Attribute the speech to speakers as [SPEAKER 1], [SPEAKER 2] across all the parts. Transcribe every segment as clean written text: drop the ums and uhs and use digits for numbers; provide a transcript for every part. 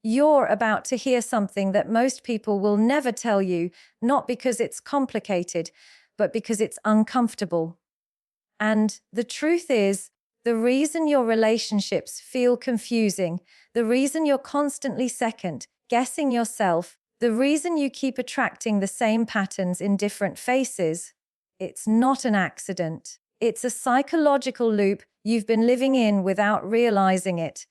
[SPEAKER 1] You're about to hear something that most people will never tell you, not because it's complicated, but because it's uncomfortable. And the truth is, the reason your relationships feel confusing, the reason you're constantly second guessing yourself, the reason you keep attracting the same patterns in different faces, it's not an accident. It's a psychological loop you've been living in without realizing it.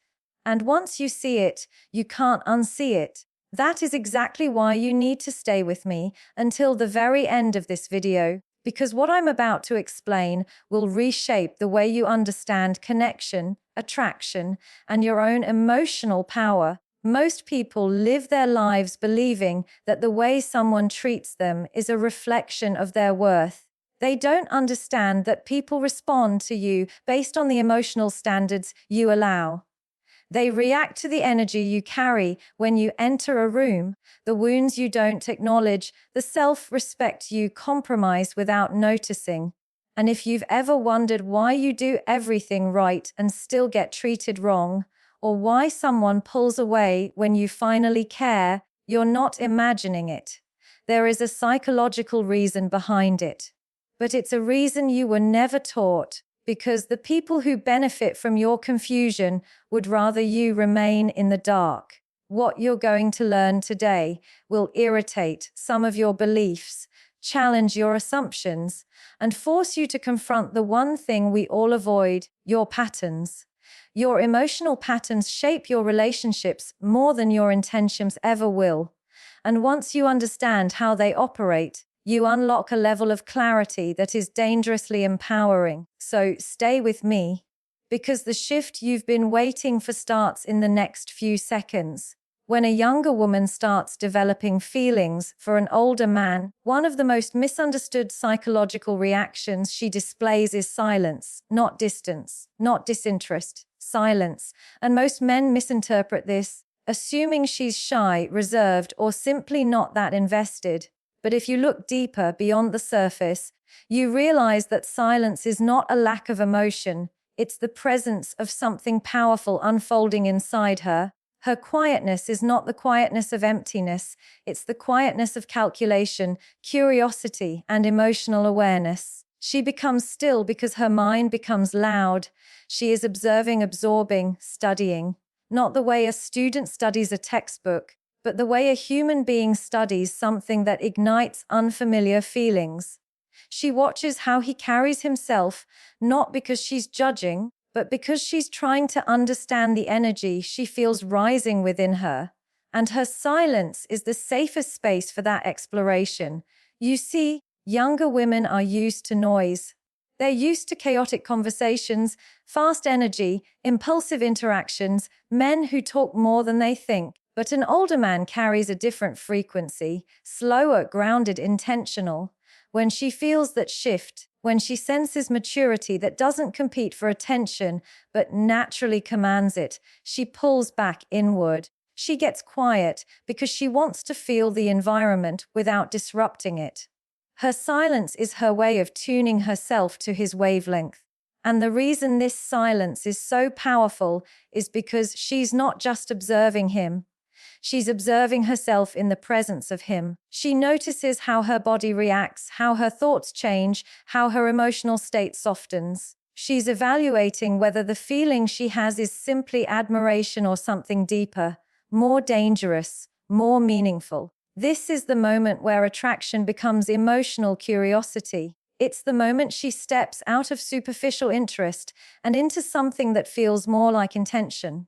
[SPEAKER 1] And once you see it, you can't unsee it. That is exactly why you need to stay with me until the very end of this video, because what I'm about to explain will reshape the way you understand connection, attraction, and your own emotional power. Most people live their lives believing that the way someone treats them is a reflection of their worth. They don't understand that people respond to you based on the emotional standards you allow. They react to the energy you carry when you enter a room, the wounds you don't acknowledge, the self-respect you compromise without noticing. And if you've ever wondered why you do everything right and still get treated wrong, or why someone pulls away when you finally care, you're not imagining it. There is a psychological reason behind it. But it's a reason you were never taught, because the people who benefit from your confusion would rather you remain in the dark. What you're going to learn today will irritate some of your beliefs, challenge your assumptions, and force you to confront the one thing we all avoid: your patterns. Your emotional patterns shape your relationships more than your intentions ever will. And once you understand how they operate, you unlock a level of clarity that is dangerously empowering. So stay with me, because the shift you've been waiting for starts in the next few seconds. When a younger woman starts developing feelings for an older man, one of the most misunderstood psychological reactions she displays is silence, not distance, not disinterest, silence. And most men misinterpret this, assuming she's shy, reserved, or simply not that invested. But if you look deeper beyond the surface, you realize that silence is not a lack of emotion. It's the presence of something powerful unfolding inside her. Her quietness is not the quietness of emptiness. It's the quietness of calculation, curiosity, and emotional awareness. She becomes still because her mind becomes loud. She is observing, absorbing, studying. Not the way a student studies a textbook, but the way a human being studies something that ignites unfamiliar feelings. She watches how he carries himself, not because she's judging, but because she's trying to understand the energy she feels rising within her. And her silence is the safest space for that exploration. You see, younger women are used to noise. They're used to chaotic conversations, fast energy, impulsive interactions, men who talk more than they think. But an older man carries a different frequency, slower, grounded, intentional. When she feels that shift, when she senses maturity that doesn't compete for attention but naturally commands it, she pulls back inward. She gets quiet because she wants to feel the environment without disrupting it. Her silence is her way of tuning herself to his wavelength. And the reason this silence is so powerful is because she's not just observing him. She's observing herself in the presence of him. She notices how her body reacts, how her thoughts change, how her emotional state softens. She's evaluating whether the feeling she has is simply admiration or something deeper, more dangerous, more meaningful. This is the moment where attraction becomes emotional curiosity. It's the moment she steps out of superficial interest and into something that feels more like intention.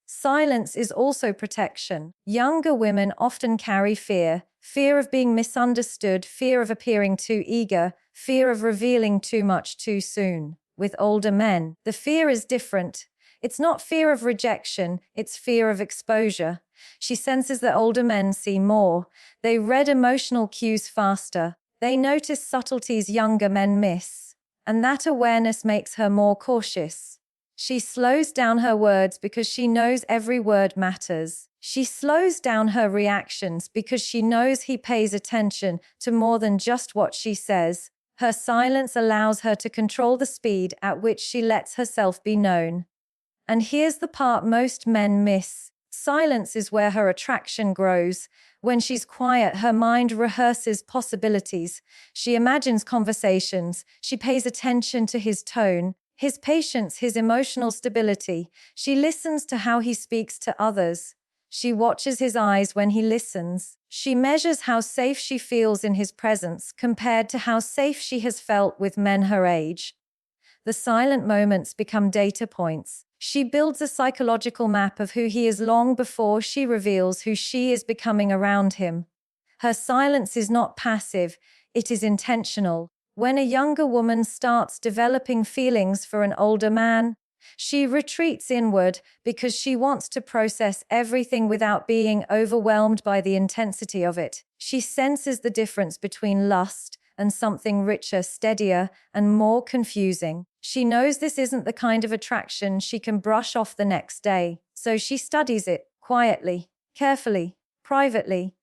[SPEAKER 1] Silence is also protection. Younger women often carry fear: fear of being misunderstood, fear of appearing too eager, fear of revealing too much too soon. With older men, the fear is different. It's not fear of rejection, it's fear of exposure. She senses that older men see more. They read emotional cues faster. They notice subtleties younger men miss. And that awareness makes her more cautious. She slows down her words because she knows every word matters. She slows down her reactions because she knows he pays attention to more than just what she says. Her silence allows her to control the speed at which she lets herself be known. And here's the part most men miss. Silence is where her attraction grows. When she's quiet, her mind rehearses possibilities. She imagines conversations. She pays attention to his tone, his patience, his emotional stability. She listens to how he speaks to others. She watches his eyes when he listens. She measures how safe she feels in his presence compared to how safe she has felt with men her age. The silent moments become data points. She builds a psychological map of who he is long before she reveals who she is becoming around him. Her silence is not passive, it is intentional. When a younger woman starts developing feelings for an older man, she retreats inward because she wants to process everything without being overwhelmed by the intensity of it. She senses the difference between lust and something richer, steadier, and more confusing. She knows this isn't the kind of attraction she can brush off the next day, so she studies it quietly, carefully, privately.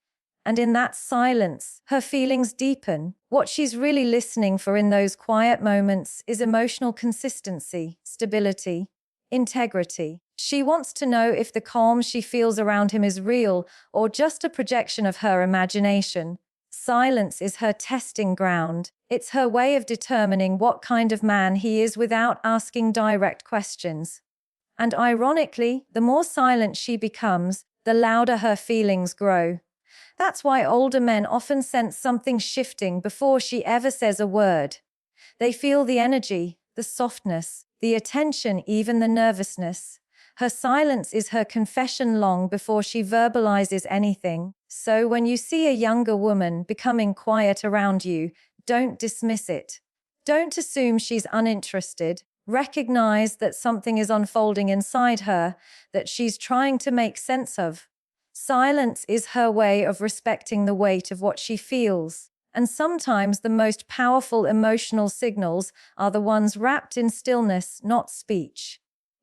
[SPEAKER 1] And in that silence, her feelings deepen. What she's really listening for in those quiet moments is emotional consistency, stability, integrity. She wants to know if the calm she feels around him is real or just a projection of her imagination. Silence is her testing ground. It's her way of determining what kind of man he is without asking direct questions. And ironically, the more silent she becomes, the louder her feelings grow. That's why older men often sense something shifting before she ever says a word. They feel the energy, the softness, the attention, even the nervousness. Her silence is her confession long before she verbalizes anything. So when you see a younger woman becoming quiet around you, don't dismiss it. Don't assume she's uninterested. Recognize that something is unfolding inside her that she's trying to make sense of. Silence is her way of respecting the weight of what she feels. And sometimes the most powerful emotional signals are the ones wrapped in stillness, not speech.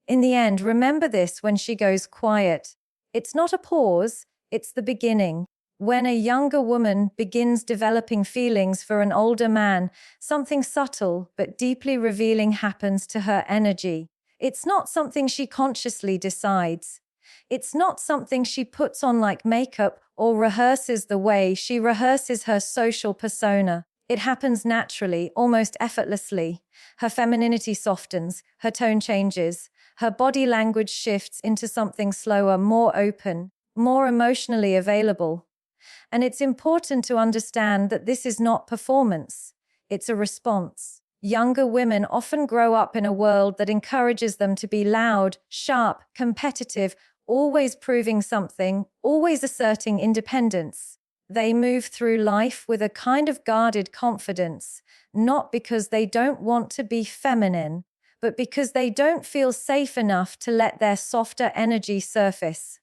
[SPEAKER 1] In the end, remember this when she goes quiet. It's not a pause, it's the beginning. When a younger woman begins developing feelings for an older man, something subtle but deeply revealing happens to her energy. It's not something she consciously decides. It's not something she puts on like makeup or rehearses the way she rehearses her social persona. It happens naturally, almost effortlessly. Her femininity softens, her tone changes, her body language shifts into something slower, more open, more emotionally available. And it's important to understand that this is not performance, it's a response. Younger women often grow up in a world that encourages them to be loud, sharp, competitive, always proving something, always asserting independence. They move through life with a kind of guarded confidence, not because they don't want to be feminine, but because they don't feel safe enough to let their softer energy surface.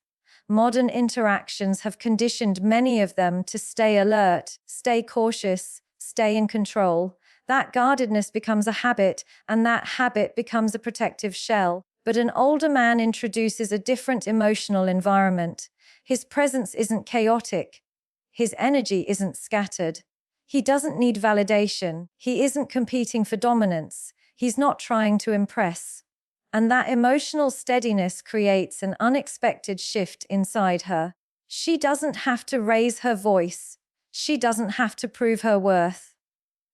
[SPEAKER 1] Modern interactions have conditioned many of them to stay alert, stay cautious, stay in control. That guardedness becomes a habit, and that habit becomes a protective shell. But an older man introduces a different emotional environment. His presence isn't chaotic. His energy isn't scattered. He doesn't need validation. He isn't competing for dominance. He's not trying to impress. And that emotional steadiness creates an unexpected shift inside her. She doesn't have to raise her voice. She doesn't have to prove her worth.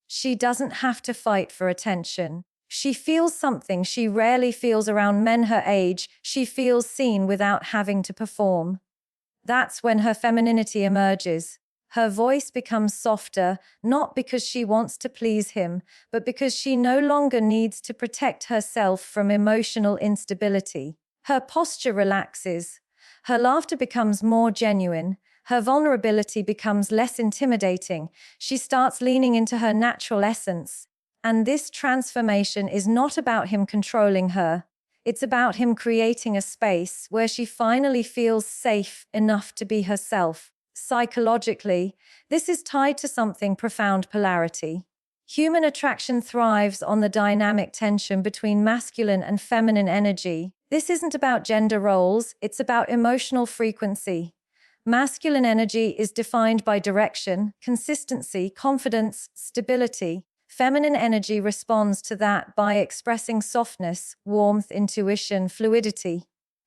[SPEAKER 1] She doesn't have to fight for attention. She feels something she rarely feels around men her age. She feels seen without having to perform. That's when her femininity emerges. Her voice becomes softer, not because she wants to please him, but because she no longer needs to protect herself from emotional instability. Her posture relaxes. Her laughter becomes more genuine. Her vulnerability becomes less intimidating. She starts leaning into her natural essence. And this transformation is not about him controlling her. It's about him creating a space where she finally feels safe enough to be herself. Psychologically, this is tied to something profound: polarity. Human attraction thrives on the dynamic tension between masculine and feminine energy. This isn't about gender roles, it's about emotional frequency. Masculine energy is defined by direction, consistency, confidence, stability. Feminine energy responds to that by expressing softness, warmth, intuition, fluidity.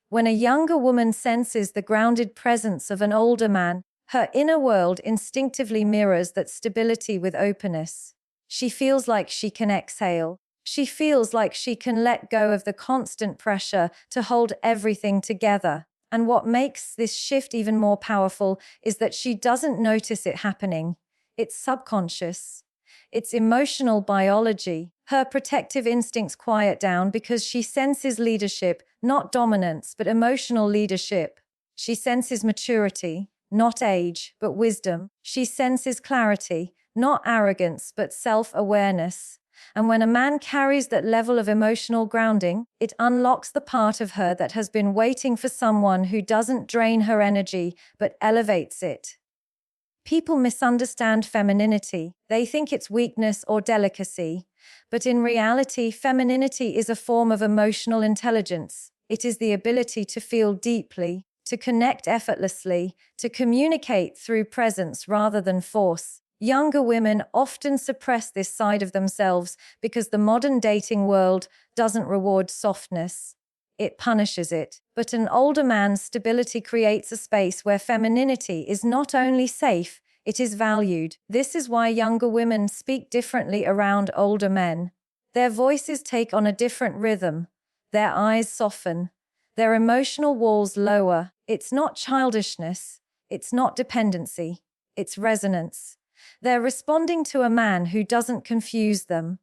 [SPEAKER 1] When a younger woman senses the grounded presence of an older man, her inner world instinctively mirrors that stability with openness. She feels like she can exhale. She feels like she can let go of the constant pressure to hold everything together. And what makes this shift even more powerful is that she doesn't notice it happening. It's subconscious. It's emotional biology. Her protective instincts quiet down because she senses leadership, not dominance, but emotional leadership. She senses maturity, not age, but wisdom. She senses clarity, not arrogance, but self-awareness. And when a man carries that level of emotional grounding, it unlocks the part of her that has been waiting for someone who doesn't drain her energy, but elevates it. People misunderstand femininity. They think it's weakness or delicacy. But in reality, femininity is a form of emotional intelligence. It is the ability to feel deeply, to connect effortlessly, to communicate through presence rather than force. Younger women often suppress this side of themselves because the modern dating world doesn't reward softness. It punishes it. But an older man's stability creates a space where femininity is not only safe, it is valued. This is why younger women speak differently around older men. Their voices take on a different rhythm. Their eyes soften. Their emotional walls lower. It's not childishness. It's not dependency. It's resonance. They're responding to a man who doesn't confuse them,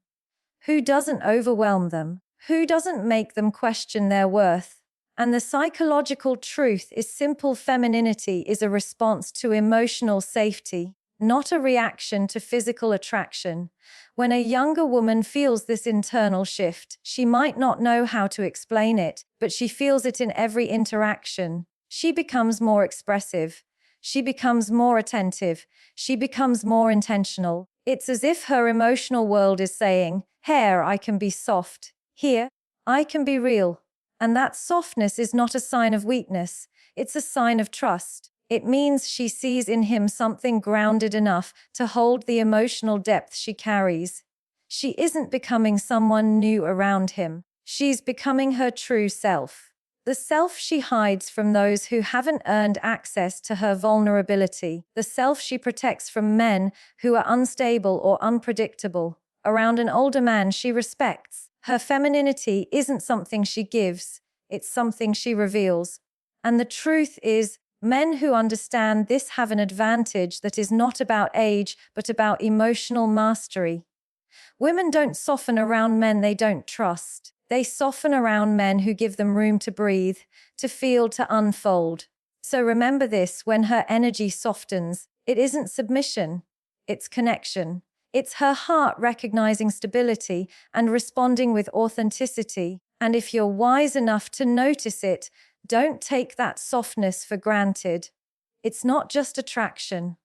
[SPEAKER 1] who doesn't overwhelm them, who doesn't make them question their worth. And the psychological truth is simple: femininity is a response to emotional safety, not a reaction to physical attraction. When a younger woman feels this internal shift, she might not know how to explain it, but she feels it in every interaction. She becomes more expressive. She becomes more attentive. She becomes more intentional. It's as if her emotional world is saying, "Here, I can be soft. Here, I can be real." And that softness is not a sign of weakness. It's a sign of trust. It means she sees in him something grounded enough to hold the emotional depth she carries. She isn't becoming someone new around him. She's becoming her true self. The self she hides from those who haven't earned access to her vulnerability. The self she protects from men who are unstable or unpredictable. Around an older man she respects. Her femininity isn't something she gives, it's something she reveals. And the truth is, men who understand this have an advantage that is not about age, but about emotional mastery. Women don't soften around men they don't trust. They soften around men who give them room to breathe, to feel, to unfold. So remember this: when her energy softens, it isn't submission, it's connection. It's her heart recognizing stability and responding with authenticity. And if you're wise enough to notice it, don't take that softness for granted. It's not just attraction.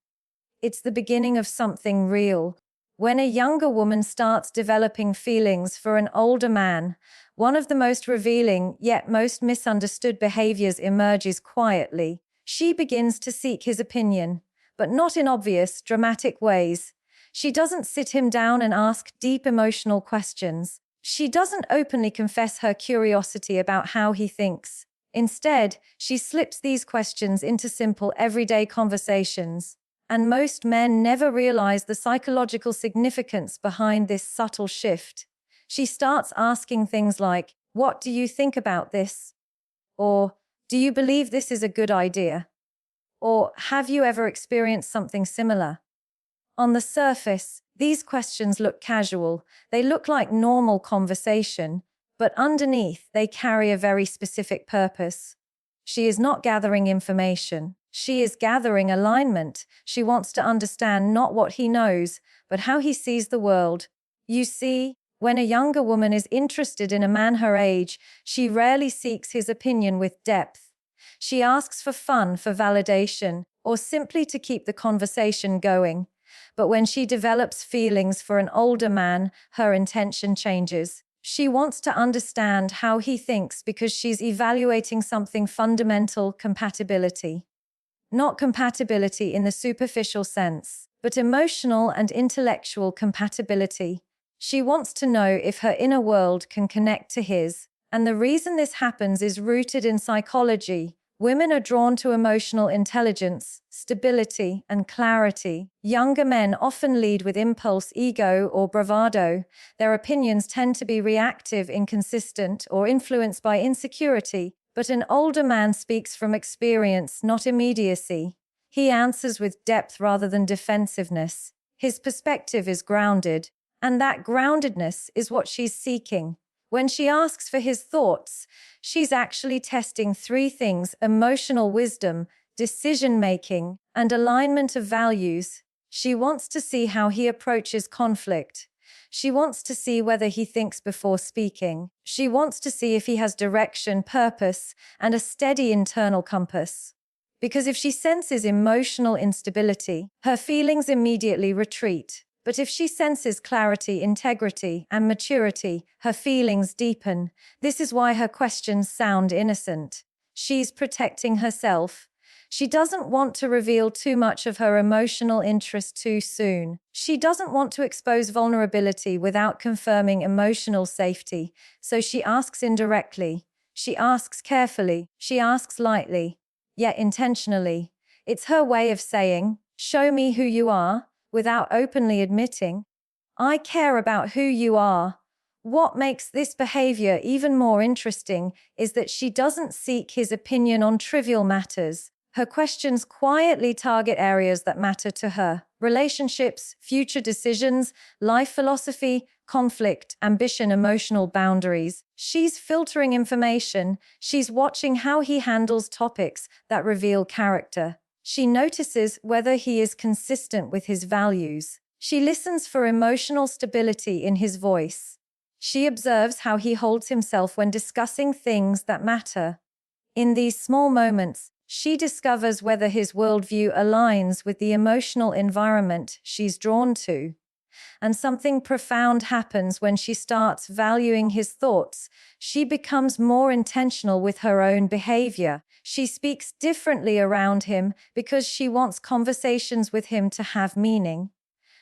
[SPEAKER 1] It's the beginning of something real. When a younger woman starts developing feelings for an older man, one of the most revealing yet most misunderstood behaviors emerges quietly. She begins to seek his opinion, but not in obvious, dramatic ways. She doesn't sit him down and ask deep emotional questions. She doesn't openly confess her curiosity about how he thinks. Instead, she slips these questions into simple, everyday conversations. And most men never realize the psychological significance behind this subtle shift. She starts asking things like, "What do you think about this?" Or, "Do you believe this is a good idea?" Or, "Have you ever experienced something similar?" On the surface, these questions look casual. They look like normal conversation, but underneath, they carry a very specific purpose. She is not gathering information. She is gathering alignment. She wants to understand not what he knows, but how he sees the world. You see, when a younger woman is interested in a man her age, she rarely seeks his opinion with depth. She asks for fun, for validation, or simply to keep the conversation going. But when she develops feelings for an older man, her intention changes. She wants to understand how he thinks because she's evaluating something fundamental: compatibility. Not compatibility in the superficial sense, but emotional and intellectual compatibility. She wants to know if her inner world can connect to his. And the reason this happens is rooted in psychology. Women are drawn to emotional intelligence, stability, and clarity. Younger men often lead with impulse, ego, or bravado. Their opinions tend to be reactive, inconsistent, or influenced by insecurity. But an older man speaks from experience, not immediacy. He answers with depth rather than defensiveness. His perspective is grounded, and that groundedness is what she's seeking. When she asks for his thoughts, she's actually testing three things: emotional wisdom, decision-making, and alignment of values. She wants to see how he approaches conflict. She wants to see whether he thinks before speaking. She wants to see if he has direction, purpose, and a steady internal compass. Because if she senses emotional instability, her feelings immediately retreat. But if she senses clarity, integrity, and maturity, her feelings deepen. This is why her questions sound innocent. She's protecting herself. She doesn't want to reveal too much of her emotional interest too soon. She doesn't want to expose vulnerability without confirming emotional safety. So she asks indirectly. She asks carefully. She asks lightly, yet intentionally. It's her way of saying, "Show me who you are," without openly admitting, "I care about who you are." What makes this behavior even more interesting is that she doesn't seek his opinion on trivial matters. Her questions quietly target areas that matter to her: relationships, future decisions, life philosophy, conflict, ambition, emotional boundaries. She's filtering information. She's watching how he handles topics that reveal character. She notices whether he is consistent with his values. She listens for emotional stability in his voice. She observes how he holds himself when discussing things that matter. In these small moments, she discovers whether his worldview aligns with the emotional environment she's drawn to. And something profound happens when she starts valuing his thoughts. She becomes more intentional with her own behavior. She speaks differently around him because she wants conversations with him to have meaning.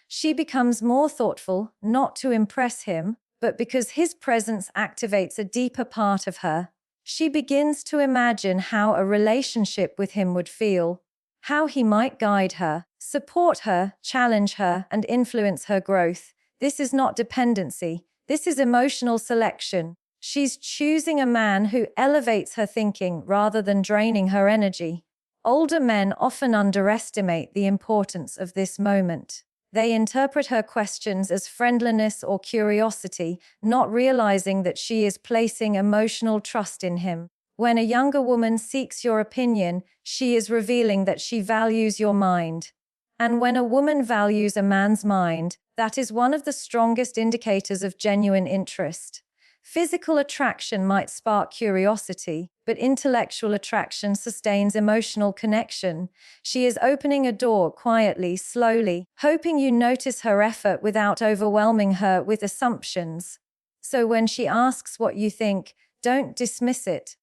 [SPEAKER 1] She becomes more thoughtful, not to impress him, but because his presence activates a deeper part of her. She begins to imagine how a relationship with him would feel, how he might guide her, support her, challenge her, and influence her growth. This is not dependency. This is emotional selection. She's choosing a man who elevates her thinking rather than draining her energy. Older men often underestimate the importance of this moment. They interpret her questions as friendliness or curiosity, not realizing that she is placing emotional trust in him. When a younger woman seeks your opinion, she is revealing that she values your mind. And when a woman values a man's mind, that is one of the strongest indicators of genuine interest. Physical attraction might spark curiosity, but intellectual attraction sustains emotional connection. She is opening a door quietly, slowly, hoping you notice her effort without overwhelming her with assumptions. So when she asks what you think, don't dismiss it.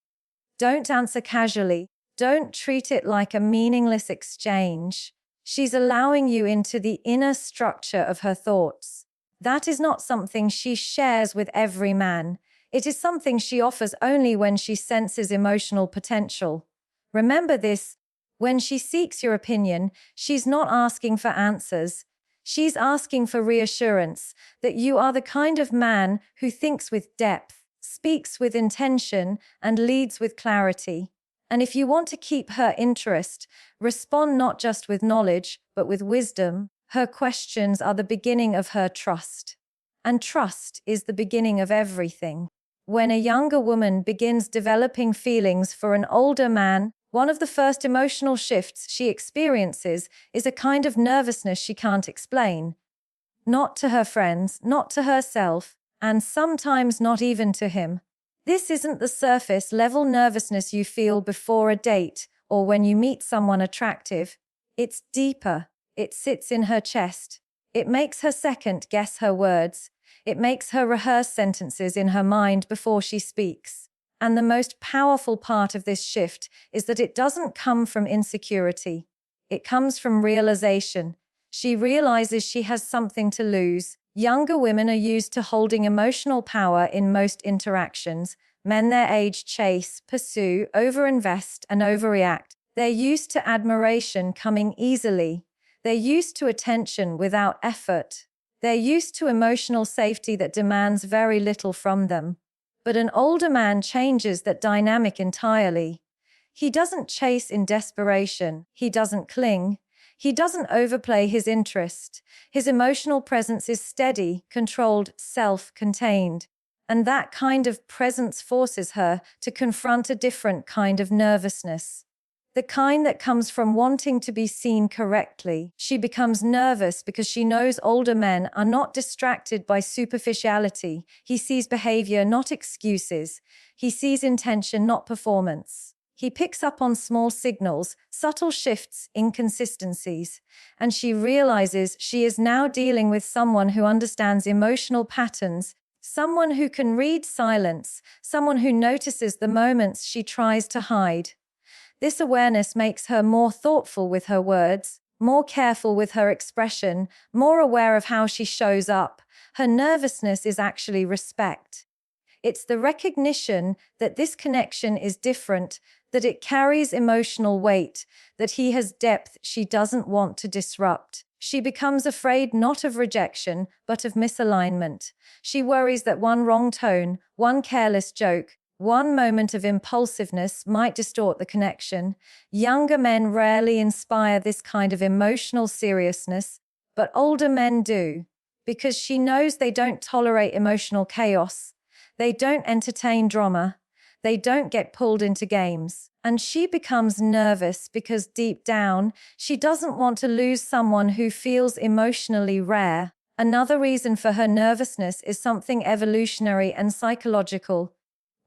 [SPEAKER 1] Don't answer casually. Don't treat it like a meaningless exchange. She's allowing you into the inner structure of her thoughts. That is not something she shares with every man. It is something she offers only when she senses emotional potential. Remember this: when she seeks your opinion, she's not asking for answers. She's asking for reassurance that you are the kind of man who thinks with depth, speaks with intention, and leads with clarity. And if you want to keep her interest, respond not just with knowledge, but with wisdom. Her questions are the beginning of her trust. And trust is the beginning of everything. When a younger woman begins developing feelings for an older man, one of the first emotional shifts she experiences is a kind of nervousness she can't explain. Not to her friends, not to herself, and sometimes not even to him. This isn't the surface-level nervousness you feel before a date or when you meet someone attractive. It's deeper. It sits in her chest. It makes her second-guess her words. It makes her rehearse sentences in her mind before she speaks. And the most powerful part of this shift is that it doesn't come from insecurity. It comes from realization. She realizes she has something to lose. Younger women are used to holding emotional power in most interactions. Men their age chase, pursue, overinvest, and overreact. They're used to admiration coming easily. They're used to attention without effort. They're used to emotional safety that demands very little from them. But an older man changes that dynamic entirely. He doesn't chase in desperation. He doesn't cling. He doesn't overplay his interest. His emotional presence is steady, controlled, self-contained. And that kind of presence forces her to confront a different kind of nervousness. The kind that comes from wanting to be seen correctly. She becomes nervous because she knows older men are not distracted by superficiality. He sees behavior, not excuses. He sees intention, not performance. He picks up on small signals, subtle shifts, inconsistencies, and she realizes she is now dealing with someone who understands emotional patterns, someone who can read silence, someone who notices the moments she tries to hide. This awareness makes her more thoughtful with her words, more careful with her expression, more aware of how she shows up. Her nervousness is actually respect. It's the recognition that this connection is different, that it carries emotional weight, that he has depth she doesn't want to disrupt. She becomes afraid not of rejection, but of misalignment. She worries that one wrong tone, one careless joke, one moment of impulsiveness might distort the connection. Younger men rarely inspire this kind of emotional seriousness, but older men do, because she knows they don't tolerate emotional chaos. They don't entertain drama. They don't get pulled into games. And she becomes nervous because deep down, she doesn't want to lose someone who feels emotionally rare. Another reason for her nervousness is something evolutionary and psychological.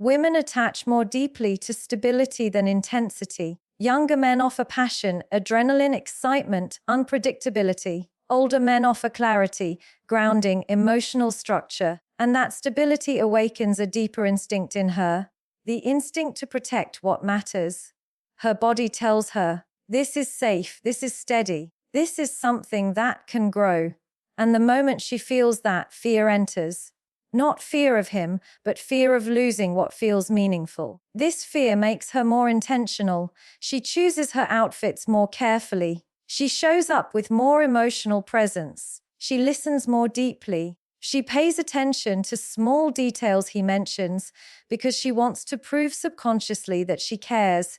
[SPEAKER 1] Women attach more deeply to stability than intensity. Younger men offer passion, adrenaline, excitement, unpredictability. Older men offer clarity, grounding, emotional structure, and that stability awakens a deeper instinct in her, the instinct to protect what matters. Her body tells her, this is safe, this is steady, this is something that can grow. And the moment she feels that, fear enters. Not fear of him, but fear of losing what feels meaningful. This fear makes her more intentional. She chooses her outfits more carefully. She shows up with more emotional presence. She listens more deeply. She pays attention to small details he mentions because she wants to prove subconsciously that she cares.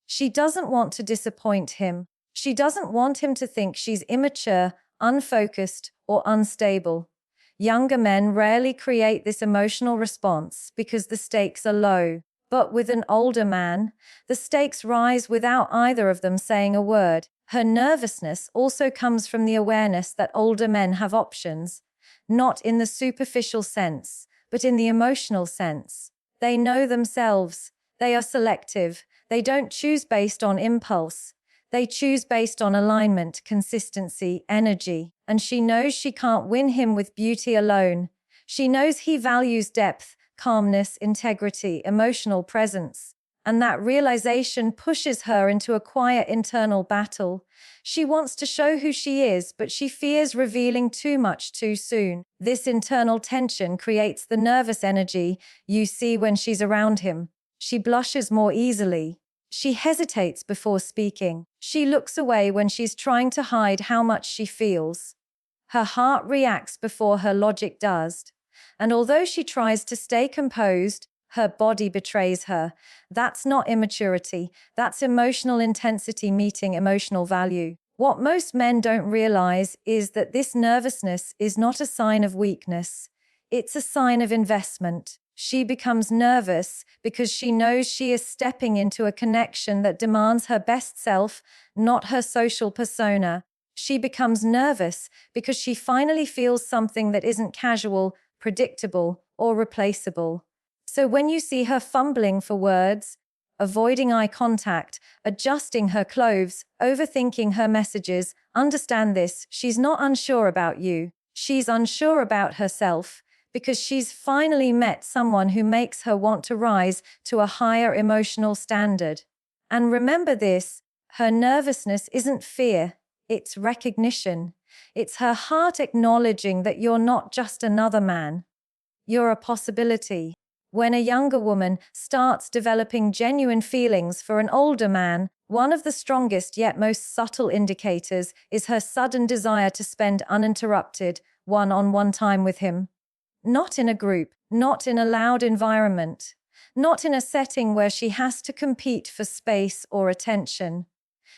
[SPEAKER 1] She doesn't want to disappoint him. She doesn't want him to think she's immature, unfocused, or unstable. Younger men rarely create this emotional response because the stakes are low. But with an older man, the stakes rise without either of them saying a word. Her nervousness also comes from the awareness that older men have options, not in the superficial sense, but in the emotional sense. They know themselves. They are selective. They don't choose based on impulse. They choose based on alignment, consistency, energy. And she knows she can't win him with beauty alone. She knows he values depth, calmness, integrity, emotional presence. And that realization pushes her into a quiet internal battle. She wants to show who she is, but she fears revealing too much too soon. This internal tension creates the nervous energy you see when she's around him. She blushes more easily. She hesitates before speaking. She looks away when she's trying to hide how much she feels. Her heart reacts before her logic does. And although she tries to stay composed, her body betrays her. That's not immaturity. That's emotional intensity meeting emotional value. What most men don't realize is that this nervousness is not a sign of weakness. It's a sign of investment. She becomes nervous because she knows she is stepping into a connection that demands her best self, not her social persona. She becomes nervous because she finally feels something that isn't casual, predictable, or replaceable. So when you see her fumbling for words, avoiding eye contact, adjusting her clothes, overthinking her messages, understand this: she's not unsure about you. She's unsure about herself, because she's finally met someone who makes her want to rise to a higher emotional standard. And remember this, her nervousness isn't fear, it's recognition. It's her heart acknowledging that you're not just another man. You're a possibility. When a younger woman starts developing genuine feelings for an older man, one of the strongest yet most subtle indicators is her sudden desire to spend uninterrupted, one-on-one time with him. Not in a group, not in a loud environment, not in a setting where she has to compete for space or attention.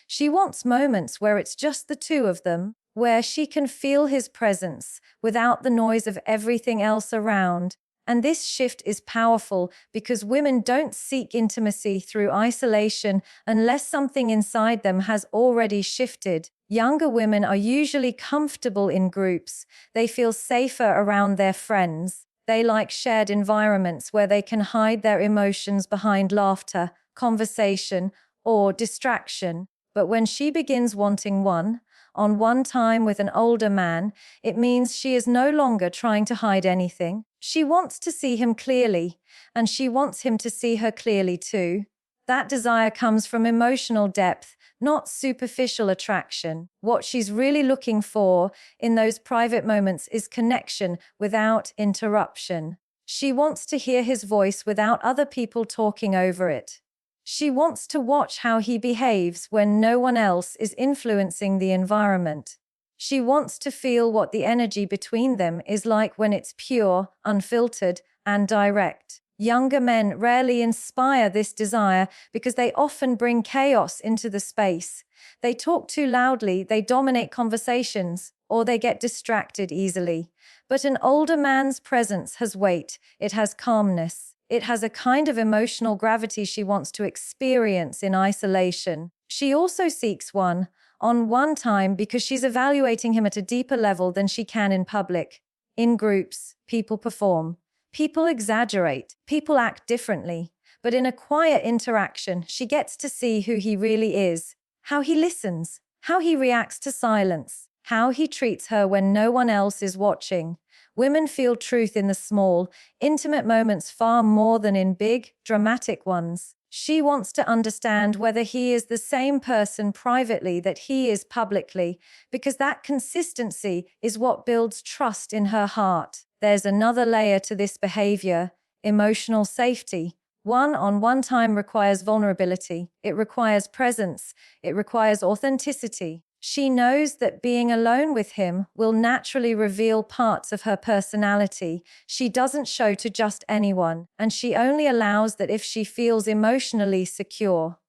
[SPEAKER 1] She wants moments where it's just the two of them, where she can feel his presence without the noise of everything else around. And this shift is powerful because women don't seek intimacy through isolation unless something inside them has already shifted. Younger women are usually comfortable in groups. They feel safer around their friends. They like shared environments where they can hide their emotions behind laughter, conversation, or distraction. But when she begins wanting one-on-one time with an older man, it means she is no longer trying to hide anything. She wants to see him clearly, and she wants him to see her clearly too. That desire comes from emotional depth, not superficial attraction. What she's really looking for in those private moments is connection without interruption. She wants to hear his voice without other people talking over it. She wants to watch how he behaves when no one else is influencing the environment. She wants to feel what the energy between them is like when it's pure, unfiltered, and direct. Younger men rarely inspire this desire because they often bring chaos into the space. They talk too loudly, they dominate conversations, or they get distracted easily. But an older man's presence has weight, it has calmness. It has a kind of emotional gravity she wants to experience in isolation. She also seeks one-on-one time because she's evaluating him at a deeper level than she can in public. In groups, people perform. People exaggerate. People act differently. But in a quiet interaction, she gets to see who he really is, how he listens, how he reacts to silence, how he treats her when no one else is watching. Women feel truth in the small, intimate moments far more than in big, dramatic ones. She wants to understand whether he is the same person privately that he is publicly, because that consistency is what builds trust in her heart. There's another layer to this behavior: emotional safety. One-on-one time requires vulnerability. It requires presence. It requires authenticity. She knows that being alone with him will naturally reveal parts of her personality she doesn't show to just anyone, and she only allows that if she feels emotionally secure.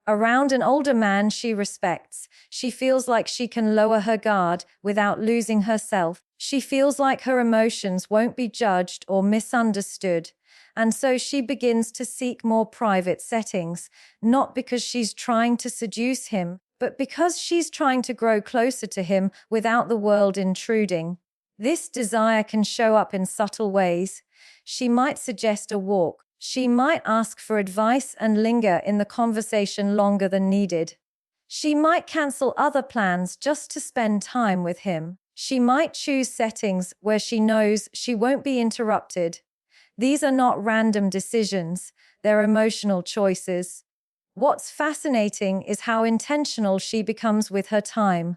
[SPEAKER 1] Around an older man she respects, she feels like she can lower her guard without losing herself. She feels like her emotions won't be judged or misunderstood. And so she begins to seek more private settings, not because she's trying to seduce him, but because she's trying to grow closer to him without the world intruding. This desire can show up in subtle ways. She might suggest a walk. She might ask for advice and linger in the conversation longer than needed. She might cancel other plans just to spend time with him. She might choose settings where she knows she won't be interrupted. These are not random decisions, they're emotional choices. What's fascinating is how intentional she becomes with her time.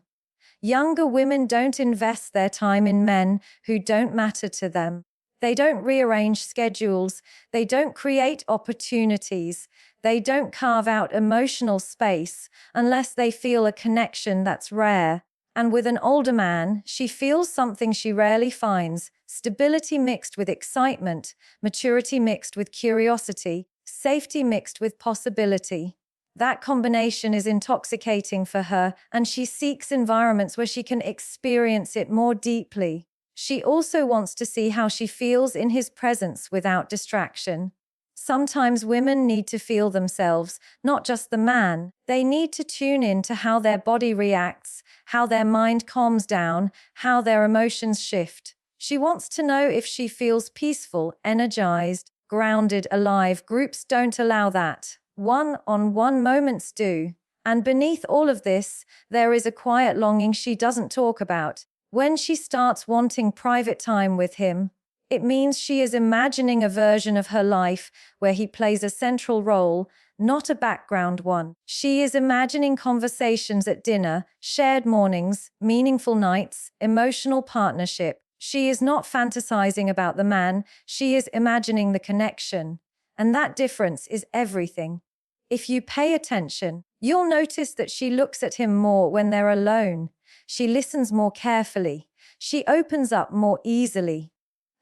[SPEAKER 1] Younger women don't invest their time in men who don't matter to them. They don't rearrange schedules. They don't create opportunities. They don't carve out emotional space unless they feel a connection that's rare. And with an older man, she feels something she rarely finds: stability mixed with excitement, maturity mixed with curiosity, safety mixed with possibility. That combination is intoxicating for her, and she seeks environments where she can experience it more deeply. She also wants to see how she feels in his presence without distraction. Sometimes women need to feel themselves, not just the man. They need to tune in to how their body reacts, how their mind calms down, how their emotions shift. She wants to know if she feels peaceful, energized, grounded, alive. Groups don't allow that. One-on-one moments do. And beneath all of this, there is a quiet longing she doesn't talk about. When she starts wanting private time with him, it means she is imagining a version of her life where he plays a central role, not a background one. She is imagining conversations at dinner, shared mornings, meaningful nights, emotional partnership. She is not fantasizing about the man, she is imagining the connection. And that difference is everything. If you pay attention, you'll notice that she looks at him more when they're alone. She listens more carefully. She opens up more easily.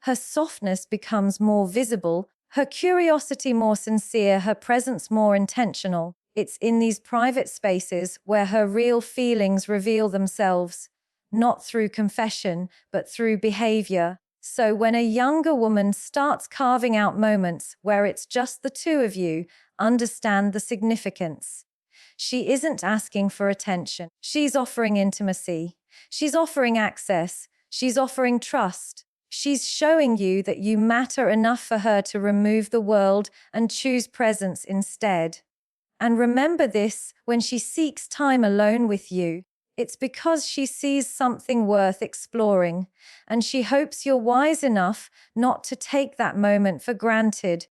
[SPEAKER 1] Her softness becomes more visible, her curiosity more sincere, her presence more intentional. It's in these private spaces where her real feelings reveal themselves, not through confession, but through behavior. So when a younger woman starts carving out moments where it's just the two of you, understand the significance. She isn't asking for attention. She's offering intimacy. She's offering access. She's offering trust. She's showing you that you matter enough for her to remove the world and choose presence instead. And remember this, when she seeks time alone with you, it's because she sees something worth exploring, and she hopes you're wise enough not to take that moment for granted.